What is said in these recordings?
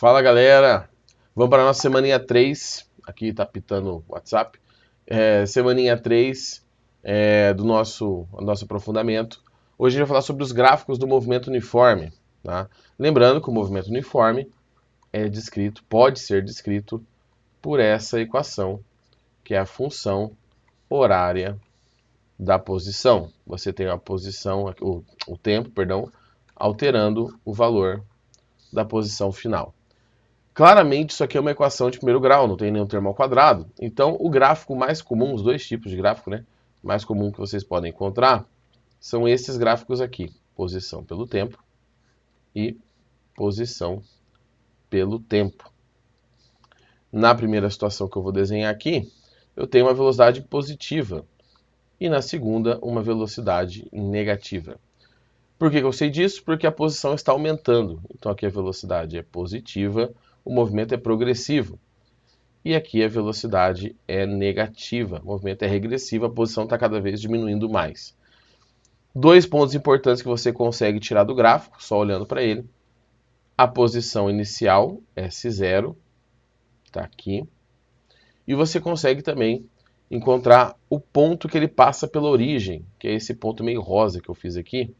Fala galera, vamos para a nossa semaninha 3, aqui tá pitando o WhatsApp, semaninha 3 do nosso aprofundamento. Hoje a gente vai falar sobre os gráficos do movimento uniforme. Tá? Lembrando que o movimento uniforme pode ser descrito por essa equação, que é a função horária da posição. Você tem a posição, o tempo, alterando o valor da posição final. Claramente, isso aqui é uma equação de primeiro grau, não tem nenhum termo ao quadrado. Então, o gráfico mais comum, os dois tipos de gráfico, mais comum que vocês podem encontrar, são esses gráficos aqui. Posição pelo tempo e posição pelo tempo. Na primeira situação que eu vou desenhar aqui, eu tenho uma velocidade positiva. E na segunda, uma velocidade negativa. Por que eu sei disso? Porque a posição está aumentando. Então, aqui a velocidade é positiva, o movimento é progressivo. E aqui a velocidade é negativa, o movimento é regressivo, a posição está cada vez diminuindo mais. Dois pontos importantes que você consegue tirar do gráfico, só olhando para ele. A posição inicial, S0, está aqui. E você consegue também encontrar o ponto que ele passa pela origem, que é esse ponto meio rosa que eu fiz aqui,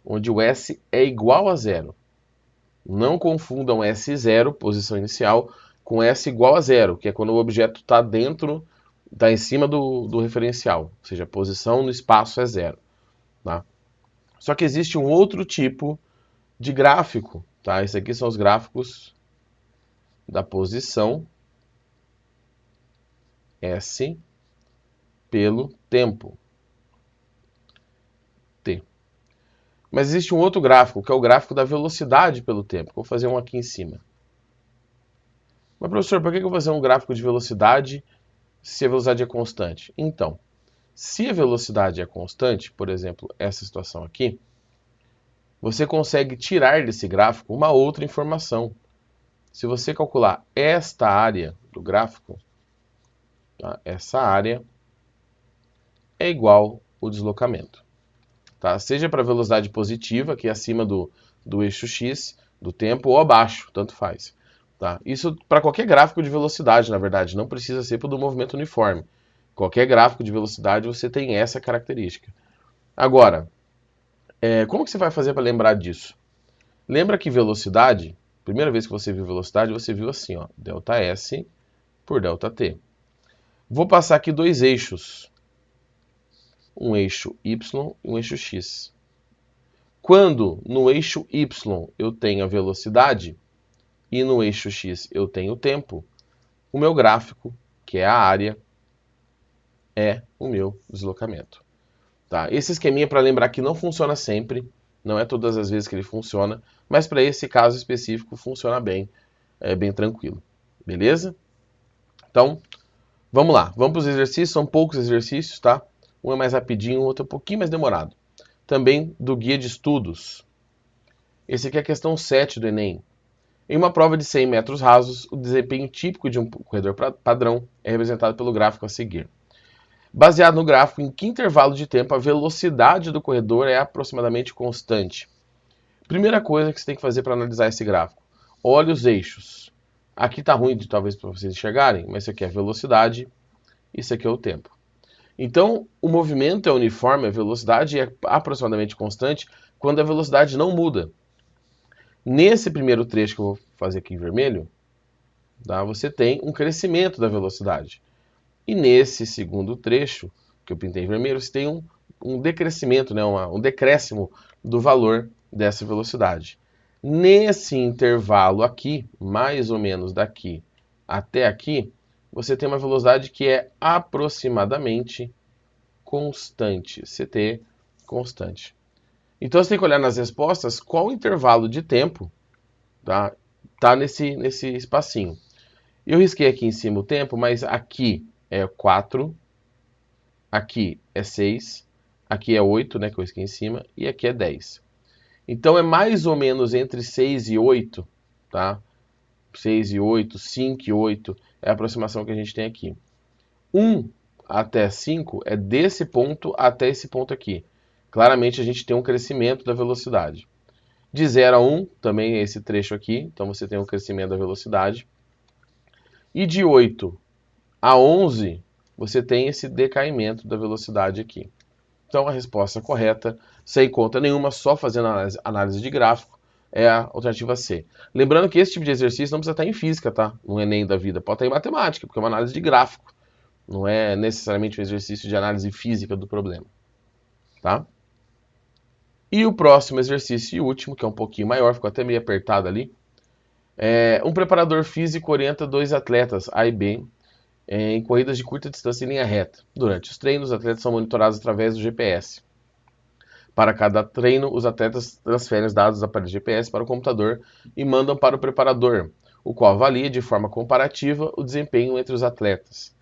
onde o S é igual a zero. Não confundam S0, posição inicial, com S igual a zero, que é quando o objeto está em cima do referencial, ou seja, a posição no espaço é zero. Tá? Só que existe um outro tipo de gráfico. Tá? Esses aqui são os gráficos da posição S pelo tempo, T. Mas existe um outro gráfico, que é o gráfico da velocidade pelo tempo. Vou fazer um aqui em cima. Mas, professor, por que eu vou fazer um gráfico de velocidade se a velocidade é constante? Então, se a velocidade é constante, por exemplo, essa situação aqui, você consegue tirar desse gráfico uma outra informação. Se você calcular esta área do gráfico, tá? Essa área é igual ao deslocamento. Tá? Seja para a velocidade positiva, que é acima do eixo x, do tempo, ou abaixo, tanto faz. Tá? Isso para qualquer gráfico de velocidade, na verdade, não precisa ser para o do movimento uniforme. Qualquer gráfico de velocidade você tem essa característica. Agora, como que você vai fazer para lembrar disso? Lembra que velocidade, primeira vez que você viu velocidade, você viu assim, ó, ΔS por ΔT. Vou passar aqui dois eixos, um eixo Y e um eixo X. Quando no eixo Y eu tenho a velocidade e no eixo X eu tenho o tempo, o meu gráfico, que é a área, é o meu deslocamento. Tá? Esse esqueminha, para lembrar que não funciona sempre, não é todas as vezes que ele funciona, mas para esse caso específico funciona bem, é bem tranquilo. Beleza? Então, vamos lá. Vamos para os exercícios, são poucos exercícios, tá? Um é mais rapidinho, o outro é um pouquinho mais demorado. Também do guia de estudos. Esse aqui é a questão 7 do Enem. Em uma prova de 100 metros rasos, o desempenho típico de um corredor padrão é representado pelo gráfico a seguir. Baseado no gráfico, em que intervalo de tempo a velocidade do corredor é aproximadamente constante? Primeira coisa que você tem que fazer para analisar esse gráfico. Olhe os eixos. Aqui está ruim, talvez, para vocês enxergarem, mas isso aqui é a velocidade, isso aqui é o tempo. Então, o movimento é uniforme, a velocidade é aproximadamente constante quando a velocidade não muda. Nesse primeiro trecho que eu vou fazer aqui em vermelho, tá, você tem um crescimento da velocidade. E nesse segundo trecho, que eu pintei em vermelho, você tem um decrescimento, um decréscimo do valor dessa velocidade. Nesse intervalo aqui, mais ou menos daqui até aqui, você tem uma velocidade que é aproximadamente constante, CT constante. Então você tem que olhar nas respostas qual o intervalo de tempo tá nesse espacinho. Eu risquei aqui em cima o tempo, mas aqui é 4, aqui é 6, aqui é 8, né, que eu risquei em cima, e aqui é 10. Então é mais ou menos entre 6 e 8, tá? 6 e 8, 5 e 8 é a aproximação que a gente tem aqui. 1 até 5 é desse ponto até esse ponto aqui. Claramente a gente tem um crescimento da velocidade. De 0 a 1, também é esse trecho aqui, então você tem o crescimento da velocidade. E de 8 a 11, você tem esse decaimento da velocidade aqui. Então a resposta correta, sem conta nenhuma, só fazendo análise de gráfico, é a alternativa C. Lembrando que esse tipo de exercício não precisa estar em física, tá? No Enem da vida, pode estar em matemática, porque é uma análise de gráfico. Não é necessariamente um exercício de análise física do problema, tá? E o próximo exercício e último, que é um pouquinho maior, ficou até meio apertado ali. Um preparador físico orienta 2 atletas, A e B, em corridas de curta distância em linha reta. Durante os treinos, os atletas são monitorados através do GPS. Para cada treino, os atletas transferem os dados do aparelho GPS para o computador e mandam para o preparador, o qual avalia de forma comparativa o desempenho entre os atletas.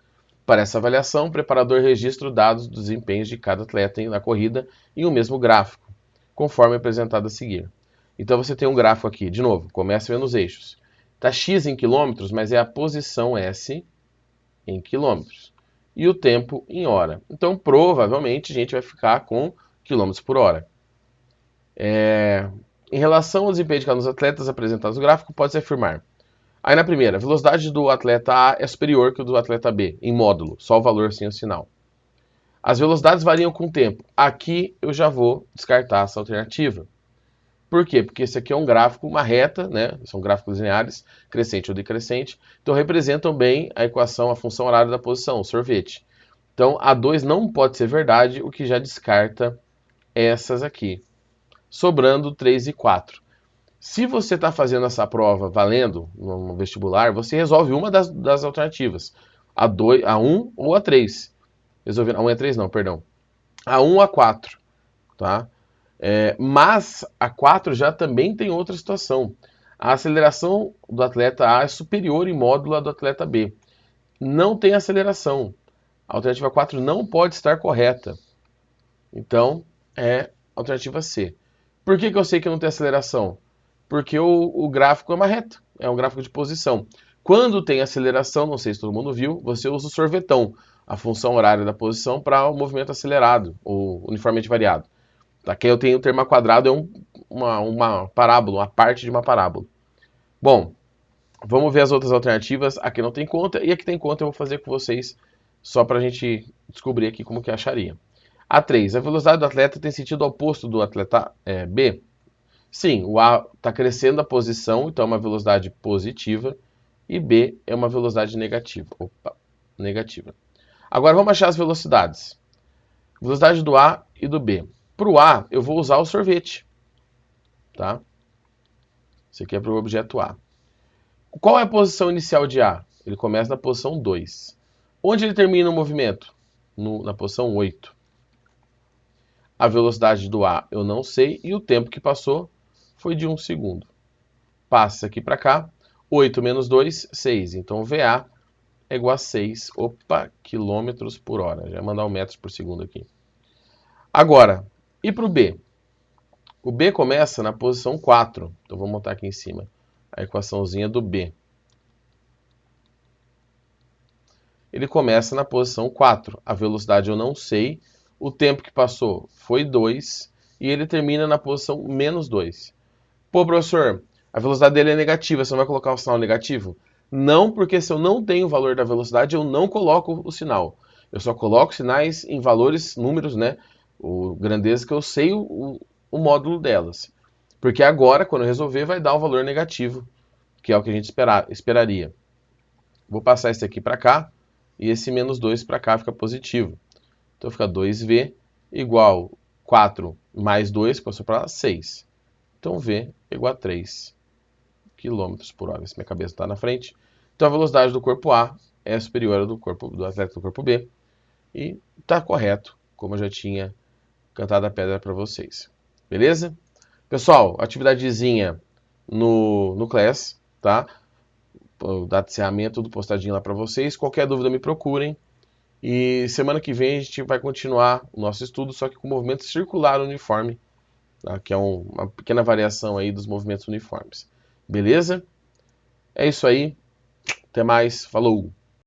Para essa avaliação, o preparador registra os dados dos desempenhos de cada atleta na corrida em um mesmo gráfico, conforme apresentado a seguir. Então você tem um gráfico aqui, de novo, começa vendo os eixos. Está x em quilômetros, mas é a posição S em quilômetros. E o tempo em hora. Então, provavelmente, a gente vai ficar com quilômetros por hora. Em relação ao desempenho de cada um dos atletas apresentados no gráfico, pode-se afirmar. Aí na primeira, a velocidade do atleta A é superior que a do atleta B, em módulo, só o valor sem o sinal. As velocidades variam com o tempo. Aqui eu já vou descartar essa alternativa. Por quê? Porque esse aqui é um gráfico, uma reta, né? São gráficos lineares, crescente ou decrescente. Então representam bem a equação, a função horária da posição, o sorvete. Então a 2 não pode ser verdade, o que já descarta essas aqui. Sobrando 3 e 4. Se você está fazendo essa prova valendo no vestibular, você resolve uma das alternativas. A 2, a 1 ou a 3. Resolvendo, a 1 e a 3 não, perdão. A 1 ou a 4, tá? Mas a 4 já também tem outra situação. A aceleração do atleta A é superior em módulo à do atleta B. Não tem aceleração. A alternativa 4 não pode estar correta. Então, é a alternativa C. Por que eu sei que não tem aceleração? Porque o gráfico é uma reta, é um gráfico de posição. Quando tem aceleração, não sei se todo mundo viu, você usa o sorvetão, a função horária da posição, para o movimento acelerado, ou uniformemente variado. Aqui eu tenho o termo quadrado, é uma parábola, uma parte de uma parábola. Bom, vamos ver as outras alternativas. Aqui não tem conta, e aqui tem conta eu vou fazer com vocês, só para a gente descobrir aqui como que acharia. A3, a velocidade do atleta tem sentido oposto do atleta B? Sim, o A está crescendo a posição, então é uma velocidade positiva, e B é uma velocidade negativa. Opa, negativa. Agora vamos achar as velocidades. Velocidade do A e do B. Para o A, eu vou usar o sorvete. Tá? Isso aqui é para o objeto A. Qual é a posição inicial de A? Ele começa na posição 2. Onde ele termina o movimento? Na posição 8. A velocidade do A eu não sei e o tempo que passou foi de 1 segundo. Passa aqui para cá. 8 menos 2, 6. Então VA é igual a 6, quilômetros por hora. Já ia mandar um metros por segundo aqui. Agora, e para o B? O B começa na posição 4. Então vamos montar aqui em cima a equaçãozinha do B. Ele começa na posição 4. A velocidade eu não sei. O tempo que passou foi 2. E ele termina na posição menos 2. Pô, professor, a velocidade dele é negativa. Você não vai colocar o sinal negativo? Não, porque se eu não tenho o valor da velocidade, eu não coloco o sinal. Eu só coloco sinais em valores, números, né? O grandeza que eu sei o módulo delas. Porque agora, quando eu resolver, vai dar um valor negativo, que é o que a gente esperaria. Vou passar esse aqui para cá, e esse menos 2 para cá fica positivo. Então fica 2V igual 4 mais 2, que passou para lá, 6. Então V é igual a 3 km por hora. Se minha cabeça está na frente. Então a velocidade do corpo A é superior à do atleta do corpo B. E está correto, como eu já tinha cantado a pedra para vocês. Beleza? Pessoal, atividadezinha no Class, tá? O dado de encerramento, tudo postadinho lá para vocês. Qualquer dúvida me procurem. E semana que vem a gente vai continuar o nosso estudo, só que com o movimento circular uniforme, tá? Que é uma pequena variação aí dos movimentos uniformes. Beleza? É isso aí. Até mais. Falou!